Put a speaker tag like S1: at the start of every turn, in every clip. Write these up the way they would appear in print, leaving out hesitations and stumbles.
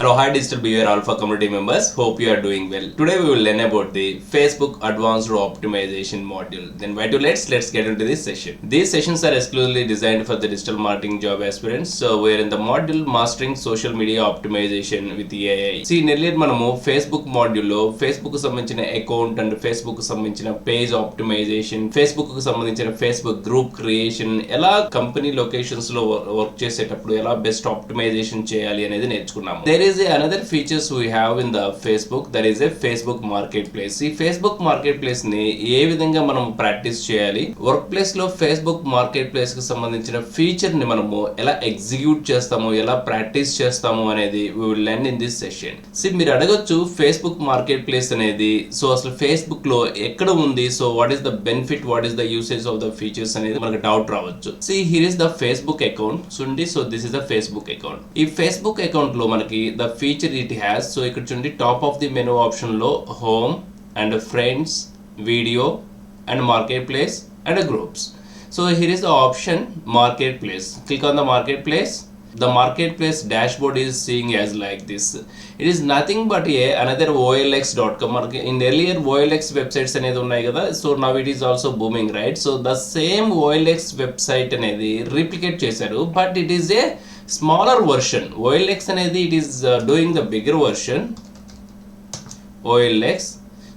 S1: Hello, hi Digital Behavior Alpha community members. Hope you are doing well. Today we will learn about the Facebook Advanced Optimization module. Then why to let's get into this session. These sessions are exclusively designed for the digital marketing job aspirants. So we're in the module Mastering Social Media Optimization with AI. See, earlier మనము Facebook module లో Facebook కు సంబంధించిన account and Facebook కు సంబంధించిన page optimisation, Facebook కు సంబంధించిన Facebook group creation, ఎలా company locations లో వర్క్ చేసేటప్పుడు ఎలా బెస్ట్ ఆప్టిమైజేషన్ చేయాలి అనేది నేర్చుకున్నాము. There is another features we have in the Facebook, that is a Facebook marketplace. ఈ Facebook marketplace ని ఏ విధంగా మనం ప్రాక్టీస్ చేయాలి, వర్క్ ప్లేస్ లో Facebook marketplace కి సంబంధించిన ఫీచర్ ని మనము ఎలా ఎగ్జిక్యూట్ చేస్తాము, ఎలా ప్రాక్టీస్ చేస్తాము అనేది we will learn in this session. మీరు అడగొచ్చు Facebook marketplace అనేది సో అసలు Facebook లో ఎక్కడ ఉంది, so what is the benefit, what is the usage of the features అనేది మనకు డౌట్ రావచ్చు. Here is the Facebook account. So this is the Facebook account. ఈ Facebook అకౌంట్ లో మనకి the feature it has, so ఇక్కడ చూడండి top of the menu option లో home and friends, video and marketplace and groups. So here is the option market place. Click on the market place. The marketplace dashboard is seeing as like this. It is nothing but another OLX.com. In earlier OLX websites అనేది ఉన్నాయి కదా, so now it is also booming, right? So the same OLX website అనేది replicate చేశారు, but it is a smaller version. OLX అనేది it is doing the bigger version. OLX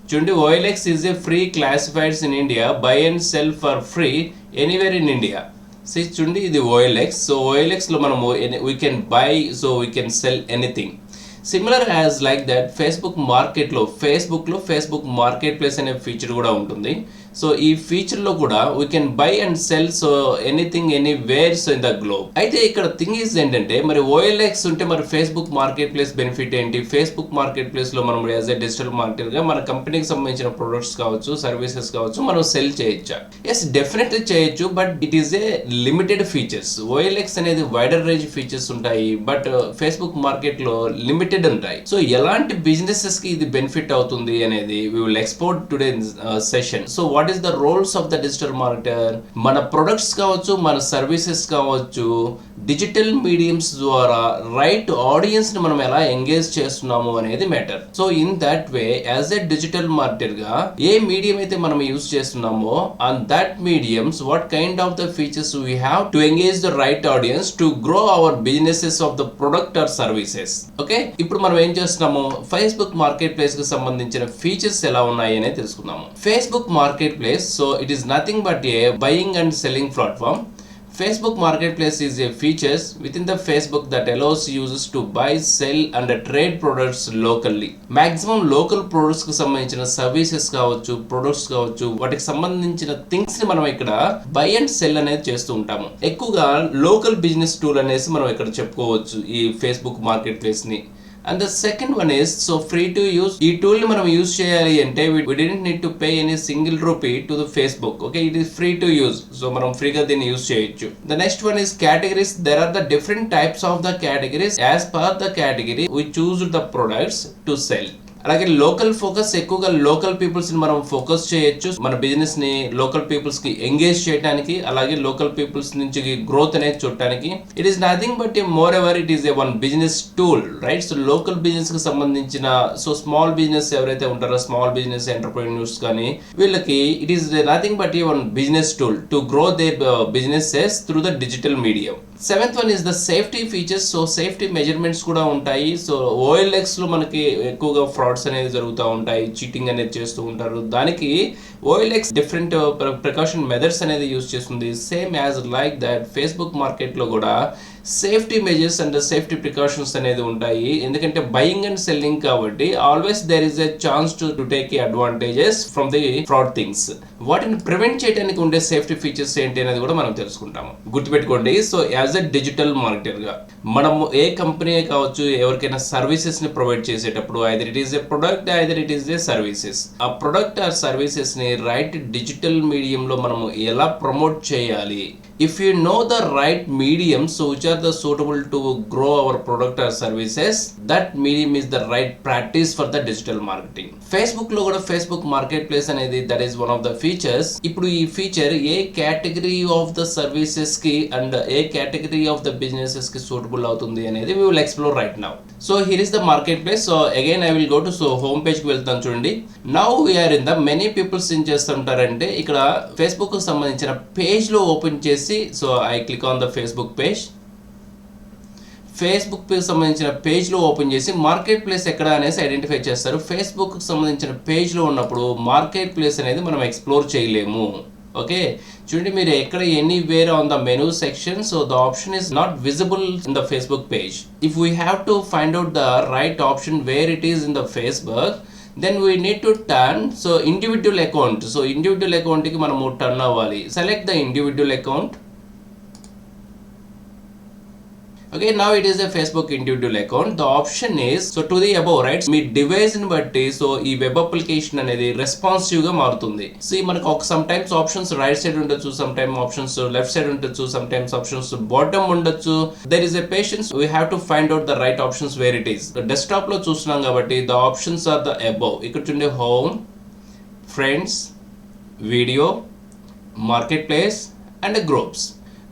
S1: చూడండి, OLX is a free classifieds in India, buy and sell for free anywhere in India. చూడండి, ఇది OLX. So OLX లో మనము we can buy, so we can sell anything. Similar as like that Facebook Facebook market place అనే feature కూడా ఉంటుంది. So ఈ feature లో కూడా we can buy and cell so anything anywhere so in the globe. అయితే ఇక్కడ thing is ఏంటంటే, మరి OLX ఉంటే మరి ఫేస్బుక్ మార్కెట్ ప్లేస్ బెనిఫిట్ ఏంటి? ఫేస్బుక్ మార్కెట్ ప్లేస్ లో మనం యాజ్ ఎ డిజిటల్ మార్కెటర్ గా మన కంపెనీకి సంబంధించిన ప్రొడక్ట్స్ కావచ్చు, సర్వీసెస్ కావచ్చు, మనం సెల్ చేయొచ్చా? ఎస్, డెఫినెట్లీ చేయొచ్చు, but it is a limited features. OLX అనేది వైడర్ రేంజ్ ఫీచర్స్ ఉంటాయి, బట్ ఫేస్బుక్ మార్కెట్ లో లిమిటెడ్ ఉంటాయి. సో ఎలాంటి బిజినెసెస్ కి ఇది బెనిఫిట్ అవుతుంది అనేది we will explore today session. So what is the roles of the digital marketer? మన ప్రొడక్ట్స్ కావచ్చు, మన సర్వీసెస్ కావచ్చు, డిజిటల్ మీడియంస్ ద్వారా రైట్ ఆడియన్స్ ని మనం ఎలా ఎంగేజ్ చేస్తున్నాము అనేది matter. So in that way as a digital marketer గా ఏ మీడియం అయితే మనం యూజ్ చేస్తున్నామో on that mediums what kind of the features we have to engage the right audience to grow our businesses of the product or services. Okay, ఇప్పుడు మనం ఏం చేస్తున్నాము, Facebook market place కి సంబంధించిన ఫీచర్స్ ఎలా ఉన్నాయి అనేది తెలుసుకుందాము. Facebook marketplace, so it is nothing but A buying and selling platform. Facebook Marketplace is a features within the Facebook that allows users to buy, sell and trade products locally. Maximum local products కు సంబంధించిన services కావచ్చు, products కావచ్చు, వాటికి సంబంధించిన things ని మనం ఇక్కడ by and cell అనేది చేస్తూ ఉంటాము. ఎక్కువగా లోకల్ బిజినెస్ టూల్ అనేసి మనం ఇక్కడ చెప్పుకోవచ్చు ఈ ఫేస్బుక్ మార్కెట్ ప్లేస్ ని. And the second one is so free to use. ఈ టూల్ ని మనం యూజ్ చేయాలి అంటే we didn't need to pay any single rupee to the Facebook. Okay, it is free to use. So మనం ఫ్రీగా దీన్ని use చేయొచ్చు. The next one is categories. There are the different types of the categories. As per the category we choose the products to sell. అలాగే local focus, ఎక్కువగా local peoples ని మనం focus చేయొచ్చు, మన బిజినెస్ ని లోకల్ పీపుల్స్ కి engage చేయడానికి, అలాగే లోకల్ పీపుల్స్ నుంచి గ్రోత్ అనేది చూడటానికి. It is nothing but more ever it is A one business tool, right? So local business కి సంబంధించిన సో స్మాల్ బిజినెస్ ఎవరైతే ఉంటారో, స్మాల్ బిజినెస్ ఎంటర్ప్రెన్యూర్స్ కానీ, వీళ్ళకి it is nothing but a one business tool to grow their businesses through the digital medium. Seventh one is the safety features. So safety measurements కూడా ఉంటాయి. So OLX లో మనకి ఎక్కువగా frauds అనేది జరుగుతూ ఉంటాయి, చీటింగ్ అనేది చేస్తూ ఉంటారు. దానికి OLX డిఫరెంట్ ప్రికాషన్ మెథడ్స్ అనేది యూజ్ చేస్తుంది. Same as like that Facebook market లో కూడా safety measures and safety precautions అనేది ఉంటాయి. ఎందుకంటే బయింగ్ అండ్ సెల్లింగ్ కాబట్టి always there is a chance to take advantages from the fraud things. వాటిని prevent చేయడానికి ఉండే సేఫ్టీ ఫీచర్స్ ఏంటి అనేది కూడా మనం తెలుసుకుంటాము. గుర్తుపెట్టుకోండి, so as a digital marketer గా మనము ఏ కంపెనీ కావచ్చు, ఎవరికైనా సర్వీసెస్ ని ప్రొవైడ్ చేసేటప్పుడు either it is a product, either it is a services. ఆ ప్రొడక్ట్ ఆర్ సర్వీసెస్ ని రైట్ డిజిటల్ మీడియం లో మనము ఎలా ప్రమోట్ చేయాలి, if you know the right medium, so which are the suitable to grow our product or services, that medium is the right practice for the digital marketing. Facebook లో కూడా Facebook marketplace అనేది that is one of the features. ఇప్పుడు ఈ feature ఏ category of the services కి and ఏ category of the businesses కి suitable అవుతుంది అనేది we will explore right now. So here is the marketplace. So again I will go to so home పేజ్కి వెళ్తాను చూడండి. Now we're in the many peoples ఏం చేస్తుంటారంటే ఇక్కడ ఫేస్బుక్కి సంబంధించిన పేజ్లో ఓపెన్ చేసి so I click on the Facebook page. ఫేస్బుక్కి సంబంధించిన పేజ్లో ఓపెన్ చేసి మార్కెట్ ప్లేస్ ఎక్కడ అనేసి ఐడెంటిఫై చేస్తారు. ఫేస్బుక్కి సంబంధించిన పేజ్లో ఉన్నప్పుడు మార్కెట్ ప్లేస్ అనేది మనం ఎక్స్ప్లోర్ చేయలేము. ఓకే, చూడండి మీరు ఎక్కడ anywhere on the menu section, so the option is not visible in the Facebook page. If we have to find out the right option where it is in the Facebook, then we need to turn so individual account. So individual అకౌంట్కి మనము turn అవ్వాలి. Select the individual account. Okay, now it is a Facebook individual account. The option is so to the above, right? Me device ని బట్టి so ఈ web application అనేది responsive గా మారుతుంది. So మనకు ఒక some times options right side ఉండొచ్చు, some time options left side ఉండొచ్చు, సమ్ టైమ్స్ ఆప్షన్స్ బాటమ్ ఉండొచ్చు. There is a patience, we have to find out the right options where it is. Desktop లో చూస్తున్నాం కాబట్టి the options are the above. ఇక్కడ చూడండి home, friends, video, marketplace and groups.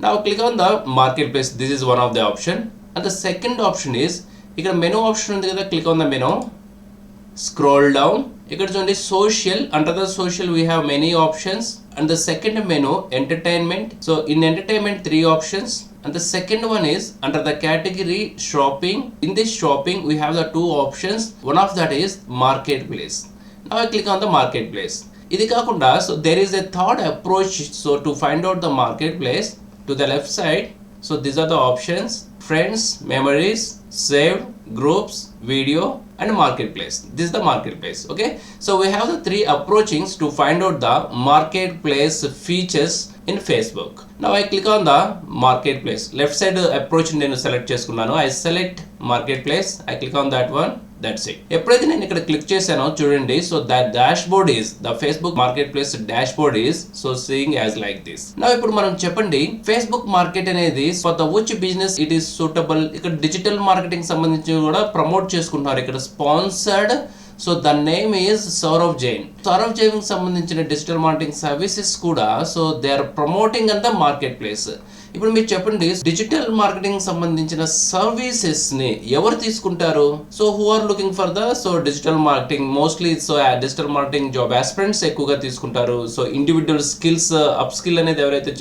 S1: Now click on the marketplace. This is one of the option. And the second option is ఇక్కడ menu option ఉంది కదా, click on the menu, scroll down. ఇక్కడ చూడండి social, under the social we have many options. And the second menu entertainment. So in entertainment 3 options. And the second one is under the category shopping. In this shopping we have the 2 options. One of that is marketplace. Now I click on the marketplace. ఇది కాకుండా so there is a third approach so to find out the marketplace. To the left side, so these are the options: friends, memories, saved, groups, video and marketplace. This is the marketplace. Okay, so we have the 3 approachings to find out the marketplace features in Facebook. Now I click on the marketplace. Left side approach నేను select చేసుకున్నాను. I select marketplace. I click on that one. That's it. ఎప్పుడైతే నేను ఇక్కడ click చేశానో చూడండి, so that dashboard is the Facebook marketplace dashboard is so seeing as like this. నా ఇప్పుడు మనం చెప్పండి ఫేస్బుక్ మార్కెట్ అనేది for the which business it is suitable. ఇక్కడ డిజిటల్ మార్కెటింగ్ సంబంధించి కూడా ప్రమోట్ చేసుకుంటున్నారు. ఇక్కడ sponsored, so the name is Saurav Jain. Saurav Jain సంబంధించిన డిజిటల్ మార్కెటింగ్ సర్వీసెస్ కూడా so they are promoting on the marketplace. ఇప్పుడు మీరు చెప్పండి డిజిటల్ మార్కెటింగ్ సంబంధించిన సర్వీసెస్ ని ఎవరు తీసుకుంటారు? So who are looking for the so digital marketing mostly so digital marketing job aspirants ఎక్కువగా తీసుకుంటారు. So individual skills upskill అనేది ఎవరైతే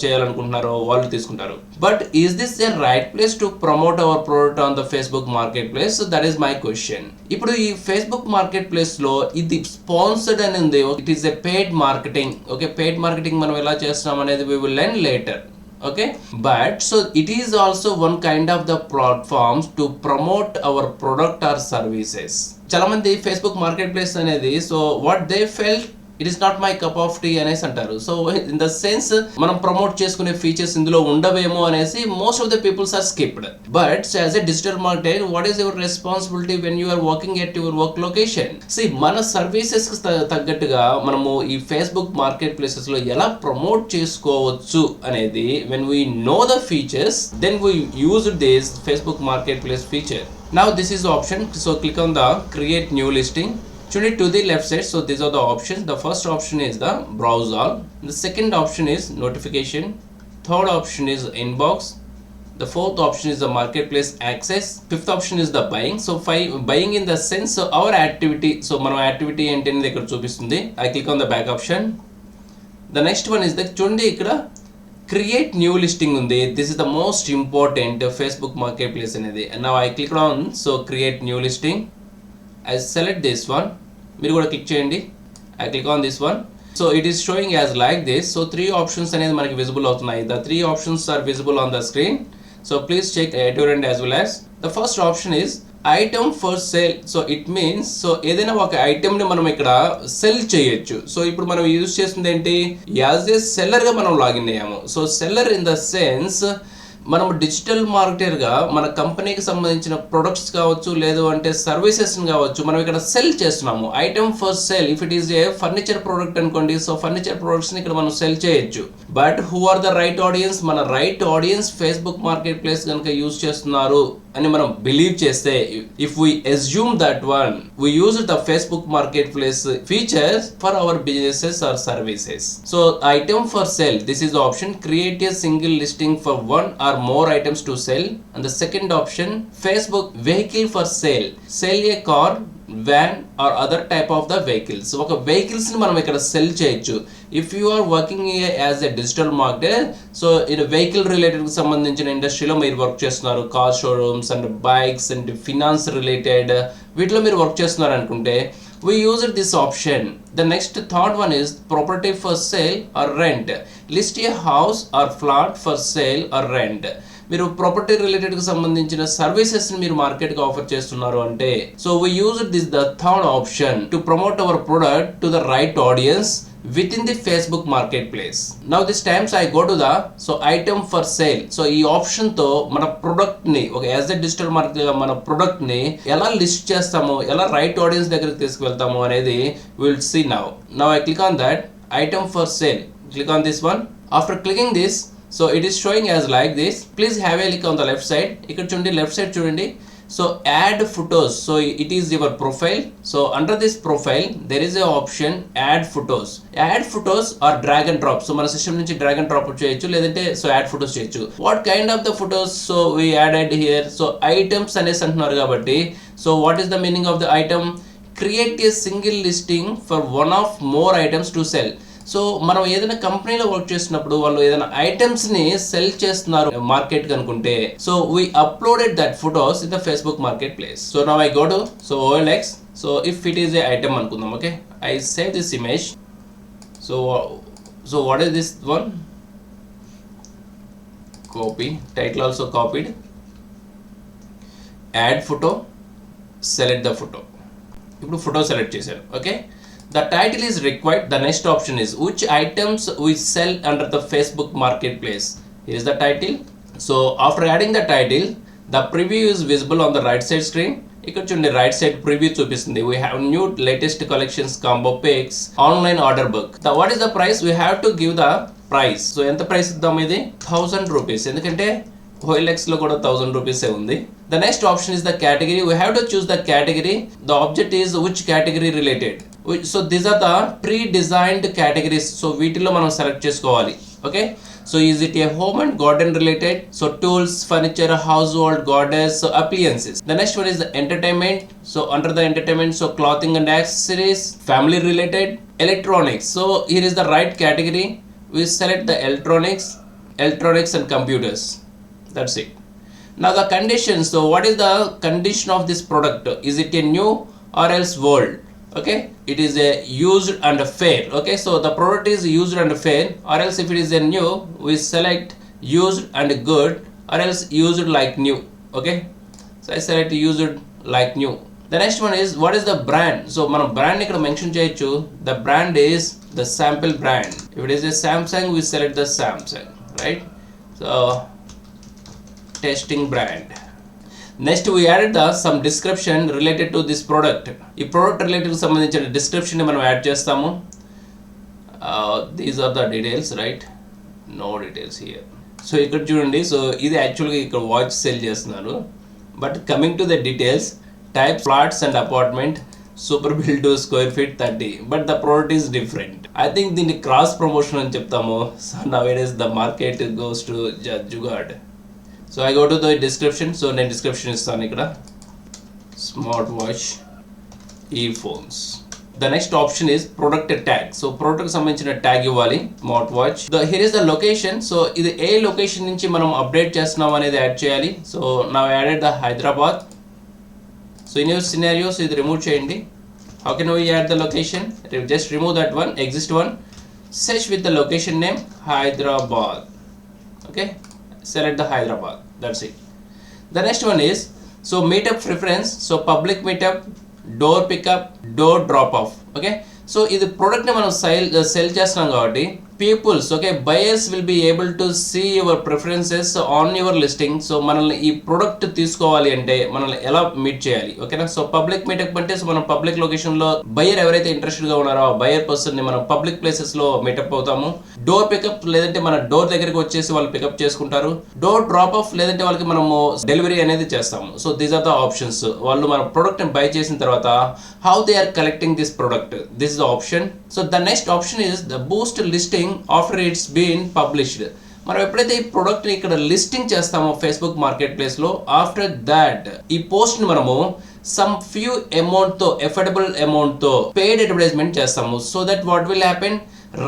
S1: చేయాలనుకుంటున్నారో వాళ్ళు తీసుకుంటారు. But is this a right place to promote our product on the Facebook marketplace? That is my question. ఇప్పుడు ఈ Facebook marketplace లో ఇది స్పాన్సర్డ్ అని ఉంది. It is a paid marketing. Okay, paid marketing మనం ఎలా చేస్తున్నాం అనేది we will learn later. Okay, but so it is also one kind of the platforms to promote our product or services. చాలా మంది ఫేస్బుక్ మార్కెట్ ప్లేస్ అనేది so what they felt it is not my cup of tea అనేసి అంటారు. So in the sense మనం promote చేసుకునే features ఇందులో ఉండవేమో అనేసి most of the peoples are skipped. But as a digital marketer what is your responsibility when you are working at your work location? See మన services తగ్గట్టుగా మనము ఈ Facebook market places లో ఎలా ప్రమోట్ చేసుకోవచ్చు అనేది when we know the features then we use this Facebook marketplace feature. Now this is the option. So click on the create new listing. Choose to the left side. So these are the options. The first option is the browse all. The second option is notification. Third option is inbox. The fourth option is the marketplace access. Fifth option is the buying. So buying in the sense so our activity. So మన activity ఏంటనేది ఇక్కడ చూపిస్తుంది. I click on the back option. The next one is the చూడండి ఇక్కడ create new listing ఉంది. This is the most important Facebook marketplace అనేది. Now I click on so create new listing. I select this one. మీరు కూడా click చేయండి. I click on this one. So it is showing as like this. So 3 options అనేది మనకి visible అవుతున్నాయి. The 3 options are visible on the screen. So please check at your end as well as. The first option is item for sale. So it means so ఏదైనా ఒక item ని మనం ఇక్కడ sell చేయొచ్చు. So ఇప్పుడు మనం use చేస్తుంది ఏంటి, యాజ్ ఏ సెల్లర్ గా మనం లాగిన్ అయ్యాము. So seller in the sense మనం డిజిటల్ మార్కెటర్గా మన కంపెనీకి సంబంధించిన ప్రొడక్ట్స్ కావచ్చు లేదు అంటే సర్వీసెస్ కావచ్చు మనం ఇక్కడ సెల్ చేస్తున్నాము. Item for sale if it is a furniture product అనుకోండి, సో ఫర్నిచర్ ప్రొడక్ట్స్ని ఇక్కడ మనం సెల్ చేయొచ్చు. But who are the right audience? మన right audience Facebook marketplace కనుక యూజ్ చేస్తున్నారు అని మనం బిలీవ్ చేస్తే, if we assume that one we use the Facebook marketplace features for our businesses or services. So item for sale, this is the option, create a single listing for one or more items to sell. And the second option, Facebook vehicle for sale, sell a car, van or other type of the vehicles. ఒక వెహికల్స్ని మనం ఇక్కడ sell చేయొచ్చు. If you are working as a digital marketer, so ఇది vehicle రిలేటెడ్కి సంబంధించిన ఇండస్ట్రీలో మీరు వర్క్ చేస్తున్నారు, car showrooms and bikes and finance related వీటిలో మీరు వర్క్ చేస్తున్నారు అనుకుంటే, we used this option. The next third one is property for sale or rent, list a house or flat for sale or rent. మీరు property రిలేటెడ్కి సంబంధించిన సర్వీసెస్ని మీరు మార్కెట్కి offer చేస్తున్నారు అంటే, so we use this the third option to promote hour product to the right audience with in the Facebook market place. Now this times I go to the item for sale. So ఈ ఆప్షన్తో మన ప్రొడక్ట్ని ఒక as a digital market మన ప్రొడక్ట్ని ఎలా list చేస్తాము, ఎలా right audience దగ్గరికి తీసుకువెళ్తాము అనేది will see now. Now I click on that item for sale, click on this one. After clicking this, so it is showing as like this. Please have a look on the left side. ఇక్కడ చూడండి, left side చూడండి. So add photos, so it is your profile. So under this profile there is a option add photos. Add photos or drag and drop. So మన system నుంచి drag and drop చేయొచ్చు, లేదంటే so add photos చేయొచ్చు. What kind of the photos so we added here. So items అనేసి అంటున్నారు కాబట్టి, so what is the meaning of the item? Create a single listing for one of more items to cell. So మనం ఏదైనా కంపెనీలో work చేస్తున్నప్పుడు వాళ్ళు ఏదైనా ఐటమ్స్ని cell చేస్తున్నారు మార్కెట్కి అనుకుంటే, so we uploaded that photos in the Facebook marketplace. So now I go to OLX. So if it is a item అనుకుందాం, okay, I save this image. So what is this one? Copy, title also copied, add photo, select the photo. ఇప్పుడు photo select చేశాను, okay. The title is required. The next option is which items we sell under the Facebook marketplace. Here is the title. So after adding the title, the preview is visible on the right side screen. ఇక్కడ చూడండి, right side preview చూపిస్తుంది. We have new latest collections, combo packs, online order book. What is the price? We have to give the price. So ఎంత price ఇద్దాం? ఇది 1000 rupees, ఎందుకంటే OLX లో కూడా 1000 రూపీసే ఉంది. The next option is the category. We have to choose the category. The object is which category related. So these are the pre-designed categories. So వీటిలో మనం సెలెక్ట్ చేసుకోవాలి, okay. So is it A home and garden related? So tools, furniture, house hold, gardens, appliances. The next one is the entertainment. So under the entertainment, so clothing and accessories, family related, electronics. So here is the right category. We select the electronics and computers. That's it. Now the conditions. So what is the condition of this product? Is it a new or else old? Okay, it is a used and a fair. Okay, so the product is used and fair, or else if it is a new, we select used and good, or else used like new. Okay, so I select used like new. The next one is what is the brand? So మనం brand ఇక్కడ mention చేయొచ్చు. The brand is the sample brand. If it is a Samsung, we select the Samsung, right? So testing brand. Next we added some description related to this product. ఈ product related సంబంధించిన description మనం add చేస్తాము. These are the details, right? No details here. So ఇక్కడ చూడండి, so ఇది యాక్చువల్గా ఇక్కడ watch sell చేస్తున్నారు. But coming to the details, type flats and apartment, super built to square feet 30, but the product is different. I think దీన్ని cross promotion అని చెప్తాము. So now it is the market goes to jugaad. So I go to the description. So నేను description ఇస్తాను ఇక్కడ, smart watch, ear phones. The next option is product tag. So product సంబంధించిన tag ఇవ్వాలి, smart watch. Here is the location. So ఇది ఏ location నుంచి మనం update చేస్తున్నాం అనేది యాడ్ చేయాలి. సో నా added the Hyderabad. So in your scenarios ఇది రిమూవ్ చేయండి. How can we add the location? Just remove that one, exist one, search with the location name Hyderabad. Okay, select the Hyderabad. That's it. The next one is so meetup preference. So public meetup, door pickup, door drop off. Okay, so ఇది ప్రోడక్ట్ని మనం sell చేస్తున్నాం కాబట్టి peoples okay buyers will be able to see your preferences on your listing. So మనల్ని ఈ product తీసుకోవాలి అంటే మనల్ని ఎలా మీట్ చేయాలి ఓకేనా. సో పబ్లిక్ మీటప్ అంటే సో మనం పబ్లిక్ లొకేషన్ లో బయర్ ఎవరైతే ఇంట్రెస్టెడ్ గా ఉన్నారో ఆ బయర్ పర్సన్ ని మనం పబ్లిక్ ప్లేసెస్ లో మీటప్ అవుతాము. డోర్ పికప్ లేదంటే మన డోర్ దగ్గరికి వచ్చేసి వాళ్ళు పికప్ చేసుకుంటారు. డోర్ డ్రాప్ ఆఫ్ లేదంటే వాళ్ళకి మనము డెలివరీ అనేది చేస్తాము. So these are the options. వాళ్ళు మన ప్రొడక్ట్ ని బై చేసిన తర్వాత how they are collecting this product, this is the option. So the next option is the boost listing after it's been published. మనం ఎప్పుడైతే ఈ ప్రొడక్ట్ ని ఇక్కడ లిస్టింగ్ చేస్తామో ఫేస్బుక్ మార్కెట్ ప్లేస్ లో, ఆఫ్టర్ దాట్ ఈ పోస్ట్ ని మనము సమ్ ఫ్యూ అమౌంట్ తో ఎఫర్డబుల్ అమౌంట్ తో పెయిడ్ అడ్వర్టైజ్మెంట్ చేస్తాము. So that what will happen,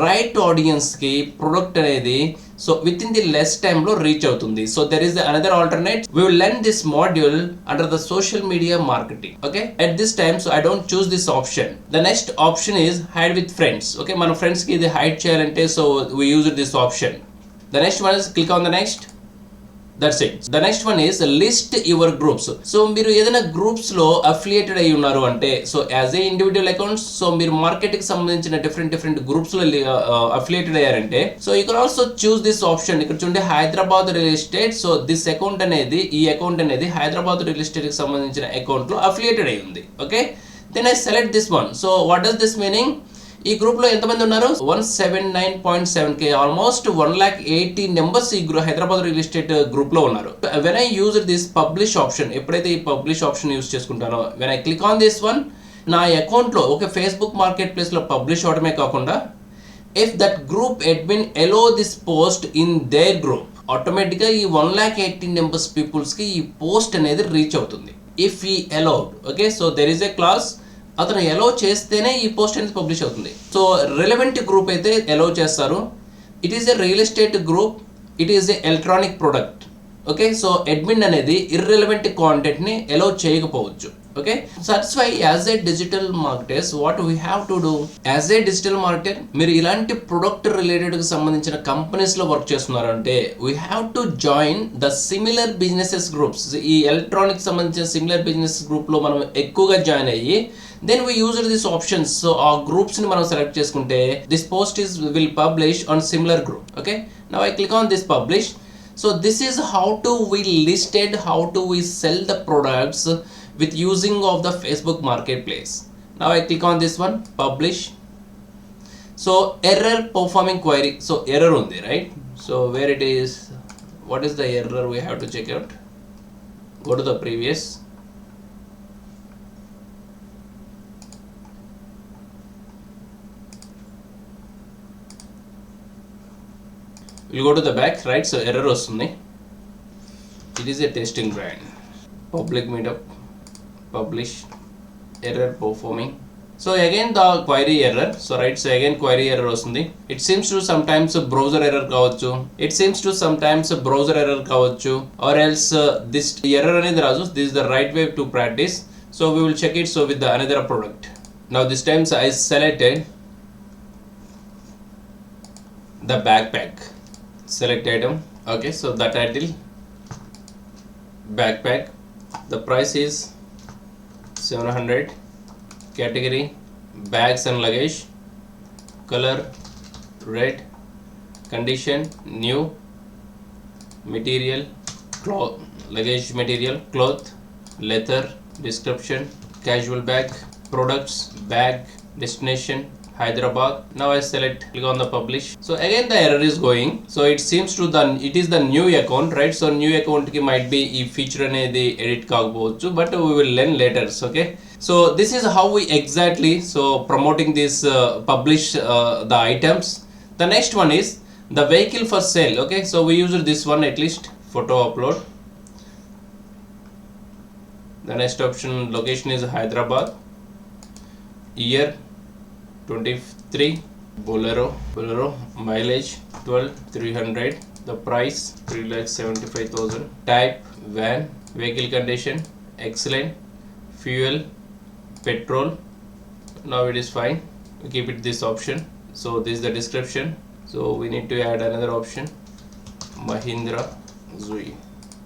S1: right audience కి ప్రొడక్ట్ అనేది so with in the less time లో రీచ్ అవుతుంది. So there is another alternate. We will learn this module under the social media marketing. Okay, at this time so I don't choose this option. The next option is hide with friends. Okay, మన friends కి ఇది hide చేయాలంటే so we use this option. The next one is click on the next. That's it. The next one is list your groups. So మీరు ఏదైనా groups లో affiliated అయి ఉన్నారు అంటే so as a individual accounts so మీరు market కి సంబంధించిన different groups లో అఫిలియేటెడ్ అయ్యారంటే so you can also choose this option. ఇక్కడ చూడండి Hyderabad real estate. So this account అనేది ఈ అకౌంట్ అనేది హైదరాబాద్ రియల్ ఎస్టేట్ కి సంబంధించిన అకౌంట్ లో అఫిలియేటెడ్ అయి ఉంది. Okay, then I select this one. So what does this meaning, ఈ గ్రూప్ లో ఎంతమంది ఉన్నారు, 179.7k, ఆల్మోస్ట్ 180 మెంబర్స్ ఈ హైదరాబాద్ రియల్ ఎస్టేట్ గ్రూప్ లో ఉన్నారు. When I use this publish option, ఎప్పుడైతే ఈ పబ్లిష్ ఆప్షన్ యూజ్ చేసుకుంటానో, when I click on this one, నా అకౌంట్ లో ఒక ఫేస్బుక్ మార్కెట్ ప్లేస్ లో పబ్లిష్ అవడమే కాకుండా if that group admin allow this post in their group, ఆటోమేటిక్ గా ఈ 180 మెంబర్స్ పీపుల్స్ కి ఈ పోస్ట్ అనేది రీచ్ అవుతుంది. ఇఫ్ ఈ allowed. Okay, so there is a class, అతను ఎలో చేస్తేనే ఈ పోస్ట్ అనేది పబ్లిష్ అవుతుంది. సో రిలవెంట్ గ్రూప్ అయితే ఎలో చేస్తారు. It is a real estate group, it is a electronic product. Okay, so admin అనేది ఇర్రెలవెంట్ కాంటెంట్ ని ఎలో చేయకపోవచ్చు. Okay, that's why as a digital marketers what we have to do. As a digital marketer మీరు ఇలాంటి product related కి సంబంధించిన companies లో work చేస్తున్నారంటే we have to join the similar businesses groups. ఈ electronic సంబంధించిన సిమిలర్ బిజినెస్ గ్రూప్ లో మనం ఎక్కువగా జాయిన్ అయ్యి then we use these options. So our groups ni manam select cheskunte this post is will publish on similar group. Okay, now I click on this publish. So this is how to we listed, how to we sell the products with using of the Facebook marketplace. Now I click on this one, publish. So error performing query, so error undi, right? So where it is, what is the error we have to check out. Go to the previous. We'll go to the back, right? So error వస్తుంది. It is a testing brand. Public meetup, publish, error performing. So again the query error. So right, so again query error వస్తుంది. It seems to sometimes browser error కావచ్చు. It seems to sometimes browser error కావచ్చు. Or else this error అనేది రాదు. This is the right way to practice. So we will check it so with the another product. Now this time so I selected the backpack. Select item. Okay, so the title backpack, the price is 700, category bags and luggage, color red, condition new, material cloth, luggage material cloth, leather, description casual bag, products bag, destination Hyderabad. Now I select, click on the publish. So again the error is going. So it seems to the it is the new account, right? So new account ki might be ee feature anedi edit kaagavochu, but we will learn later. Okay, so this is how we exactly so promoting this publish the items. The next one is the vehicle for sale. Okay, so we use this one, at least photo upload. The next option, location is Hyderabad, year 23, Bolero, mileage 12,300, the price 3,75,000, type van, vehicle condition excellent, fuel petrol. Now it is fine, we keep it this option. So this is the description. So we need to add another option, Mahindra Zui.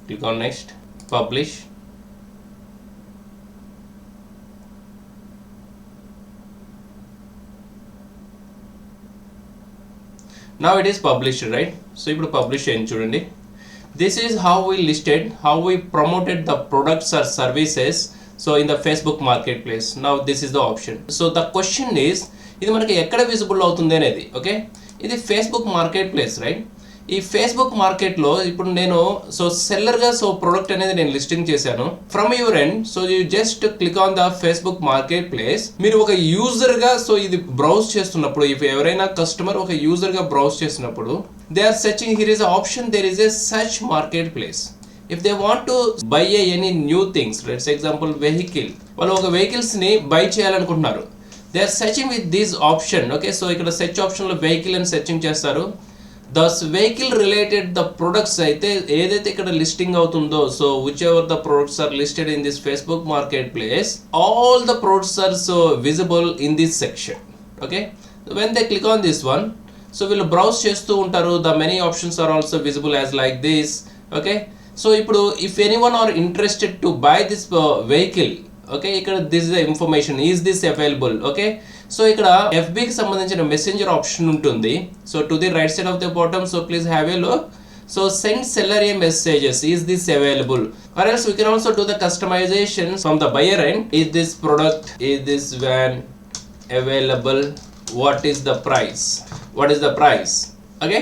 S1: Click on next, publish. Now it is published, right? So ఇప్పుడు publish చేయండి చూడండి. This is how we listed, how we promoted the products or services so in the Facebook marketplace. Now this is the option. So the question is, ఇది మనకి ఎక్కడ visible అవుతుంది అనేది. Okay, ఇది Facebook market place, right? ఈ Facebook మార్కెట్లో ఇప్పుడు నేను సో సెల్లర్గా సో ప్రోడక్ట్ అనేది నేను లిస్టింగ్ చేశాను. From your end so you just click on the Facebook marketplace. మీరు ఒక యూజర్గా సో ఇది బ్రౌజ్ చేస్తున్నప్పుడు, ఇఫ్ ఎవరైనా కస్టమర్ ఒక యూజర్గా బ్రౌజ్ చేసినప్పుడు they are searching, here is option, there is a search marketplace. If they want to buy any new things, let's example vehicle, వాళ్ళు ఒక వెహికల్స్ని బై చేయాలనుకుంటున్నారు. They are searching with this option. Okay, so ఇక్కడ search ఆప్షన్లో vehicle అని searching చేస్తారు. Thus vehicle related the products అయితే ఏదైతే ఇక్కడ లిస్టింగ్ అవుతుందో, so whichever the products are listed in this Facebook marketplace, all the products are so visible in this section. Okay, when they click on this one, so వీళ్ళు browse చేస్తూ ఉంటారు. The many options are also visible as like this. Okay, so ఇప్పుడు if anyone are interested to buy this vehicle, okay, ఇక్కడ this the information, is this available. Okay, so ఇక్కడ ఎఫ్బికి సంబంధించిన messenger option ఉంటుంది. So to the right side of the bottom, so please have a look. So send seller a messages, is this available, or else we can also do the customization from the buyer end. Is this product, is this van available, what is the price, what is the price. Okay,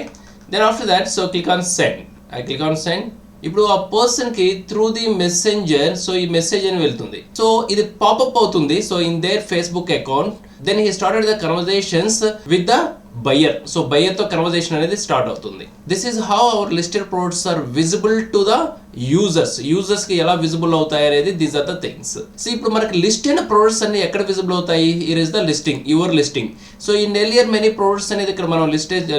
S1: then after that so click on send. I click on send. ఇప్పుడు ఆ పర్సన్కి through the messenger so ఈ message అని వెళ్తుంది. సో ఇది popup అవుతుంది so in their Facebook account. Then he started the conversations with the buyer. So బయ్యర్తో కన్వర్జేషన్ అనేది స్టార్ట్ అవుతుంది. This is how our listed products are visible to the యూజర్స్కి ఎలా విజిబుల్ అవుతాయి అనేది these are the things. So ఇప్పుడు మనకి list అయిన ప్రొడక్ట్స్ అన్ని ఎక్కడ విజిబుల్ అవుతాయి? Here is the listing, your listing. So in earlier many products అనేది ఇక్కడ మనం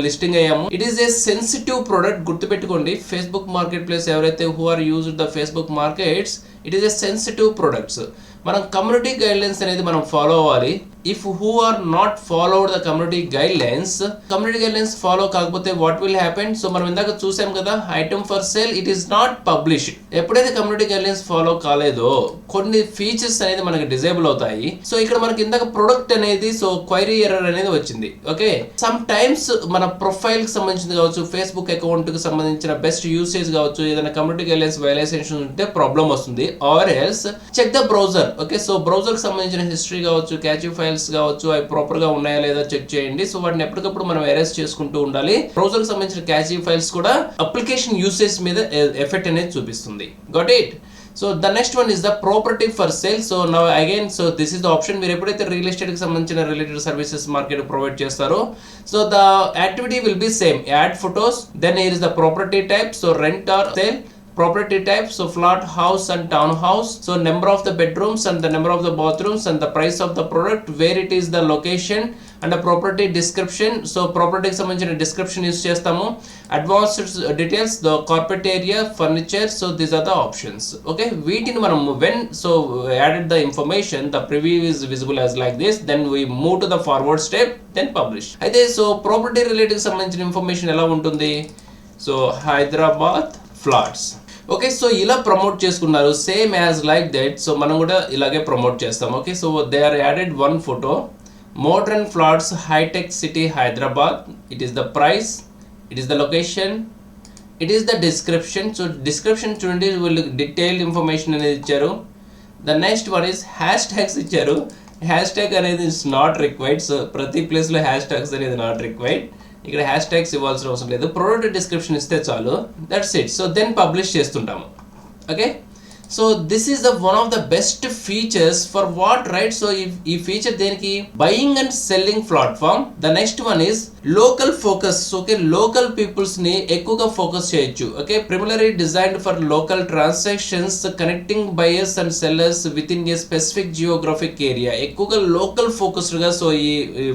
S1: లిస్టింగ్ అయ్యాము. It is a sensitive product, గుర్తుపెట్టుకోండి. ఫేస్బుక్ మార్కెట్ ప్లేస్ ఎవరైతే who are used the Facebook markets, it is a sensitive products. మనం community guidelines అనేది మనం follow అవ్వాలి. If who are not followed the community guidelines follow కాకపోతే what will happen? So మనం ఇందాక చూసాం కదా, item for sale it is not published. ఎప్పుడైతే కమ్యూనిటీ గైడ్లైన్స్ ఫాలో కాలేదో కొన్ని ఫీచర్స్ అనేది మనకి డిజేబుల్ అవుతాయి. సో ఇక్కడ మనకి ఇందాక ప్రొడక్ట్ అనేది సో క్వైరీ ఎర్రర్ అనేది వచ్చింది. ఓకే, సమ్ టైమ్స్ మన ప్రొఫైల్ కి సంబంధించింది కావచ్చు, ఫేస్బుక్ అకౌంట్ కి సంబంధించిన బెస్ట్ యూసేజ్ కావచ్చు, ఏదైనా కమ్యూనిటీ గైడ్లైన్స్ వైలేషన్ ఉంటే ప్రాబ్లం వస్తుంది. Or else check the browser. Okay, so browser కి సంబంధించిన హిస్టరీ కావచ్చు, క్యాచ్ ఫైల్స్ కావచ్చు, అవి ప్రాపర్ గా ఉన్నాయా లేదా చెక్ చేయండి. సో వాటిని ఎప్పటికప్పుడు మనం ఎరేస్ చేసుకుంటూ ఉండాలి. బ్రౌజర్ కి సంబంధించిన క్యాచ్ ఫైల్స్ కూడా అప్లికేషన్ యూసేజ్ మీద ఎఫెక్ట్ అనేది చూపిస్తుంది. Got it? So the next one is the property for sale. So now again so this is the option. మీరు ఎప్పుడైతే రియల్ ఎస్టేట్ కి సంబంధించిన రిలేటెడ్ సర్వీసెస్ మార్కెట్ ప్రొవైడ్ చేస్తారో, so the activity will be same, add photos. Then here is the property type, so rent or sale. Property type, so flat, house and townhouse. So number of the bedrooms and the number of the bathrooms and the price of the product, where it is the location, and the property description. So property కి సంబంధించిన description use చేస్తాము. Advanced details, the carpet area, furniture. So these are the options. Okay, వీటిని మనం when so added the information, the preview is visible as like this. Then we move to the forward step, then publish. అయితే so property related కి సంబంధించిన information ఎలా ఉంటుంది? So Hyderabad flats. Okay, so ఇలా promote చేసుకున్నారు same as like that. So మనం కూడా ఇలాగే ప్రమోట్ చేస్తాం. Okay, so they are added one photo, modern flats, హైటెక్ City, Hyderabad. It is the price, it is the location, it is the description. So description చూడండి, వీళ్ళు detailed information అనేది ఇచ్చారు. The next one is hashtags ఇచ్చారు. Hashtag అనేది it's not required. So ప్రతి ప్లేస్లో hash tags అనేది నాట్ రిక్వైర్డ్. ఇక్కడ హ్యాష్ ట్యాగ్స్ ఇవ్వాల్సిన అవసరం లేదు, ప్రోడక్ట్ డిస్క్రిప్షన్ ఇస్తే చాలు, that's it. So then publish చేస్తుంటాము. Okay, so this is the one of the best features for what, right? So ఈ ఫీచర్ దేనికి? Buying and selling platform. The next one is local focus. Okay, local peoples ని ఎక్కువగా focus చేయొచ్చు. Okay, primarily designed for local transactions, connecting buyers and sellers within a specific geographic area. ఎక్కువగా local focused గా so ఈ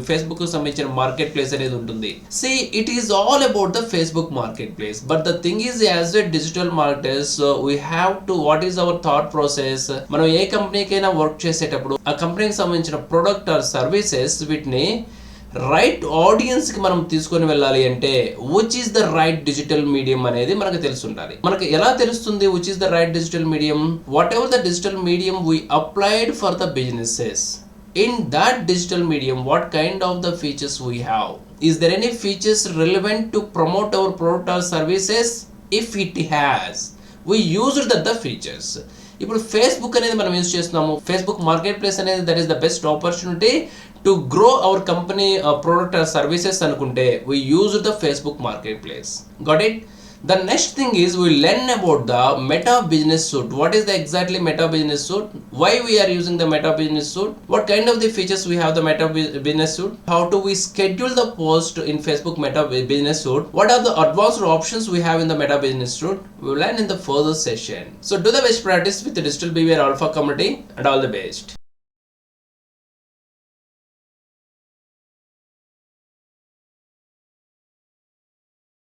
S1: Facebook కు సంబంధించిన market place అనేది ఉంటుంది. See it is all about the Facebook market place. But the thing is as a digital marketers we have to what is our thought process. మనం ఏ కంపెనీకైనా work చేసేటప్పుడు ఆ కంపెనీకి సంబంధించిన ప్రొడక్ట్ ఆర్ సర్వీసెస్ వీటిని right audience కి మనం తీసుకొని వెళ్ళాలి అంటే which is the right digital medium అనేది మనకు తెలిసి ఉండాలి. మనకు ఎలా తెలుస్తుంది which is the right digital medium? What ever the digital medium we applied for the businesses, in that digital medium what kind of the features we have, Is there any features relevant to promote our product or services? If it has, we used the features. ఇప్పుడు Facebook అనేది మనం use చేస్తున్నాము. Facebook marketplace అనేది that is the best opportunity to grow our company product or services అనుకుంటే we use the Facebook marketplace. Got it? The next thing is we learn about the Meta Business Suite. What is the exactly Meta Business Suite? Why we are using the Meta Business Suite? What kind of the features we have the Meta Business Suite? How do we schedule the post in Facebook Meta Business Suite? What are the advanced options we have in the Meta Business Suite? We will learn in the further session. So do the best practice with the Digital BVR Alpha community and all the best.